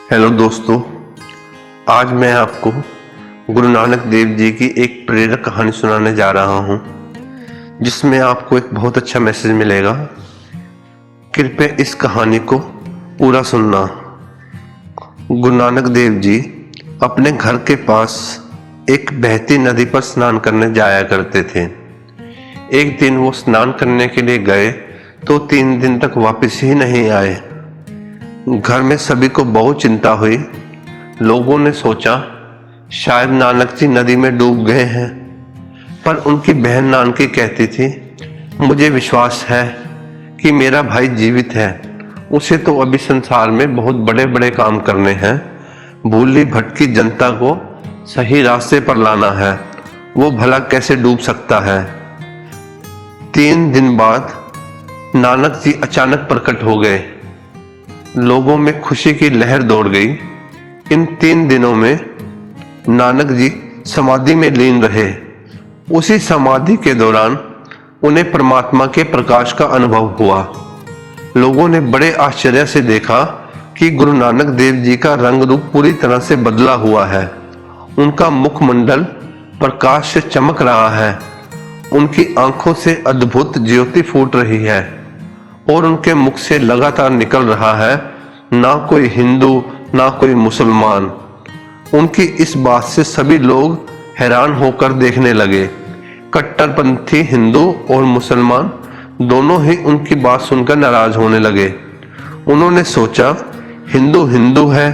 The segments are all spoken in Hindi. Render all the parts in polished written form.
हेलो दोस्तों, आज मैं आपको गुरु नानक देव जी की एक प्रेरक कहानी सुनाने जा रहा हूँ, जिसमें आपको एक बहुत अच्छा मैसेज मिलेगा। कृपया इस कहानी को पूरा सुनना। गुरु नानक देव जी अपने घर के पास एक बहती नदी पर स्नान करने जाया करते थे। एक दिन वो स्नान करने के लिए गए तो 3 दिन तक वापस ही नहीं आए। घर में सभी को बहुत चिंता हुई। लोगों ने सोचा शायद नानक जी नदी में डूब गए हैं, पर उनकी बहन नानकी कहती थी, मुझे विश्वास है कि मेरा भाई जीवित है। उसे तो अभी संसार में बहुत बड़े बड़े काम करने हैं। भूली भटकी जनता को सही रास्ते पर लाना है। वो भला कैसे डूब सकता है। 3 दिन बाद नानक जी अचानक प्रकट हो गए। लोगों में खुशी की लहर दौड़ गई। इन 3 दिनों में नानक जी समाधि में लीन रहे। उसी समाधि के दौरान उन्हें परमात्मा के प्रकाश का अनुभव हुआ। लोगों ने बड़े आश्चर्य से देखा कि गुरु नानक देव जी का रंग रूप पूरी तरह से बदला हुआ है। उनका मुखमंडल प्रकाश से चमक रहा है। उनकी आंखों से अद्भुत ज्योति फूट रही है और उनके मुख से लगातार निकल रहा है, ना कोई हिंदू ना कोई मुसलमान। उनकी इस बात से सभी लोग हैरान होकर देखने लगे। कट्टरपंथी हिंदू और मुसलमान दोनों ही उनकी बात सुनकर नाराज होने लगे। उन्होंने सोचा, हिंदू हिंदू है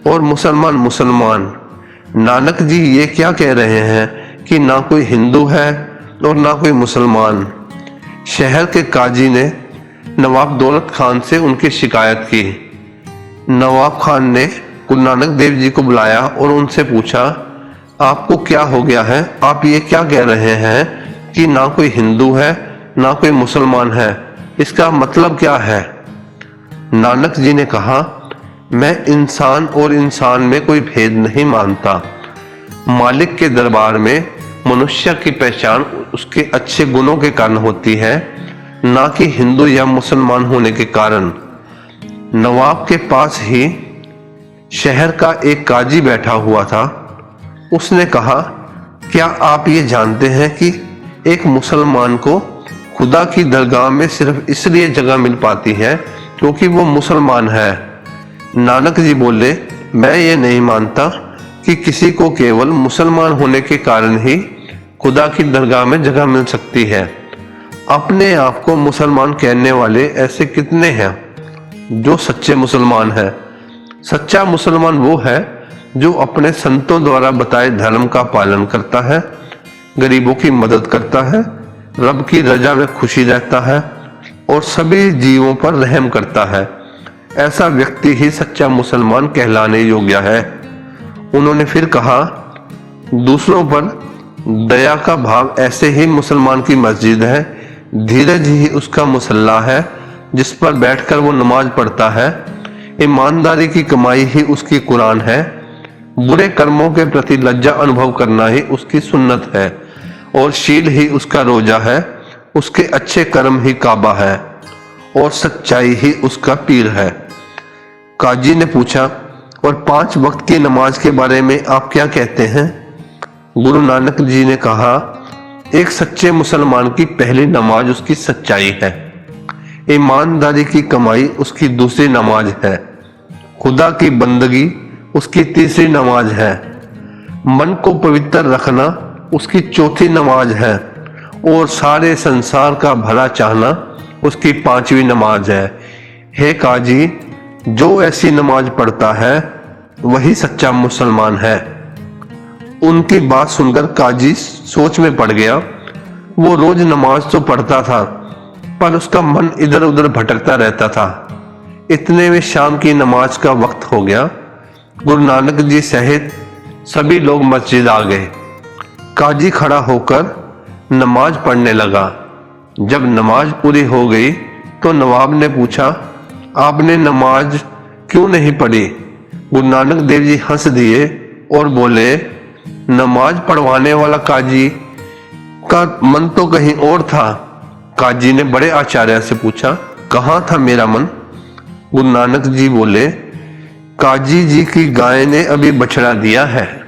और मुसलमान मुसलमान। नानक जी ये क्या कह रहे हैं कि ना कोई हिंदू है और ना कोई मुसलमान। शहर के काजी ने नवाब दौलत खान से उनकी शिकायत की। नवाब खान ने गुरु नानक देव जी को बुलाया और उनसे पूछा, आपको क्या हो गया है? आप ये क्या कह रहे हैं कि ना कोई हिंदू है ना कोई मुसलमान है, इसका मतलब क्या है? नानक जी ने कहा, मैं इंसान और इंसान में कोई भेद नहीं मानता। मालिक के दरबार में मनुष्य की पहचान उसके अच्छे गुणों के कारण होती है, ना कि हिंदू या मुसलमान होने के कारण। नवाब के पास ही शहर का एक काजी बैठा हुआ था। उसने कहा, क्या आप ये जानते हैं कि एक मुसलमान को खुदा की दरगाह में सिर्फ इसलिए जगह मिल पाती है क्योंकि वो मुसलमान है? नानक जी बोले, मैं ये नहीं मानता कि किसी को केवल मुसलमान होने के कारण ही खुदा की दरगाह में जगह मिल सकती है। अपने आप को मुसलमान कहने वाले ऐसे कितने हैं जो सच्चे मुसलमान हैं। सच्चा मुसलमान वो है जो अपने संतों द्वारा बताए धर्म का पालन करता है, गरीबों की मदद करता है, रब की रजा में खुशी रहता है और सभी जीवों पर रहम करता है। ऐसा व्यक्ति ही सच्चा मुसलमान कहलाने योग्य है। उन्होंने फिर कहा, दूसरों पर दया का भाव ऐसे ही मुसलमान की मस्जिद है, धीरज ही उसका मुसल्ला है जिस पर बैठकर वो नमाज पढ़ता है, ईमानदारी की कमाई ही उसकी कुरान है, बुरे कर्मों के प्रति लज्जा अनुभव करना ही उसकी सुन्नत है और शील ही उसका रोजा है, उसके अच्छे कर्म ही काबा है और सच्चाई ही उसका पीर है। काजी ने पूछा, और 5 वक्त की नमाज के बारे में आप क्या कहते हैं? गुरु नानक जी ने कहा, एक सच्चे मुसलमान की पहली नमाज उसकी सच्चाई है, ईमानदारी की कमाई उसकी दूसरी नमाज है, खुदा की बंदगी उसकी तीसरी नमाज है, मन को पवित्र रखना उसकी चौथी नमाज है और सारे संसार का भला चाहना उसकी 5वीं नमाज है। हे काजी, जो ऐसी नमाज पढ़ता है वही सच्चा मुसलमान है। उनकी बात सुनकर काजी सोच में पड़ गया। वो रोज नमाज तो पढ़ता था, पर उसका मन इधर उधर भटकता रहता था। इतने में शाम की नमाज का वक्त हो गया। गुरु नानक जी सहित सभी लोग मस्जिद आ गए। काजी खड़ा होकर नमाज पढ़ने लगा। जब नमाज पूरी हो गई तो नवाब ने पूछा, आपने नमाज क्यों नहीं पढ़ी? गुरु नानक देव जी हंस दिए और बोले, नमाज पढ़वाने वाला काजी का मन तो कहीं और था। काजी ने बड़े आश्चर्य से पूछा, कहाँ था मेरा मन? गुरु नानक जी बोले, काजी जी की गाय ने अभी बछड़ा दिया है।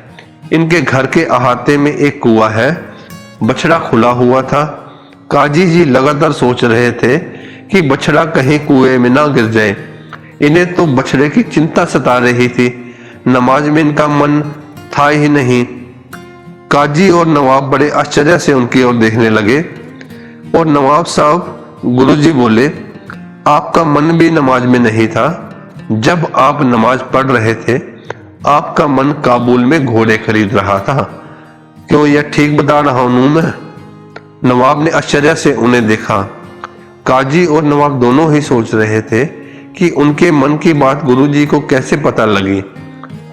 इनके घर के अहाते में एक कुआं है। बछड़ा खुला हुआ था। काजी जी लगातार सोच रहे थे कि बछड़ा कहीं कुएं में ना गिर जाए। इन्हें तो बछड़े की चिंता सता रही थी। नमाज में इनका मन था ही नहीं। काजी और नवाब बड़े आश्चर्य से उनकी ओर देखने लगे और नवाब साहब, गुरुजी बोले, आपका मन भी नमाज में नहीं था। जब आप नमाज पढ़ रहे थे आपका मन काबुल में घोड़े खरीद रहा था। क्यों, यह ठीक बता रहा हूं मैं? नवाब ने आश्चर्य से उन्हें देखा। काजी और नवाब दोनों ही सोच रहे थे कि उनके मन की बात गुरुजी को कैसे पता लगी।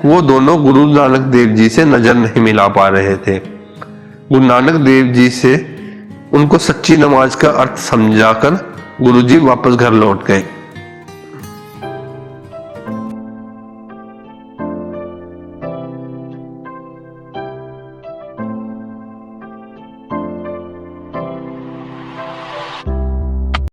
वो दोनों गुरु नानक देव जी से नजर नहीं मिला पा रहे थे। गुरु नानक देव जी से उनको सच्ची नमाज का अर्थ समझाकर गुरुजी वापस घर लौट गए।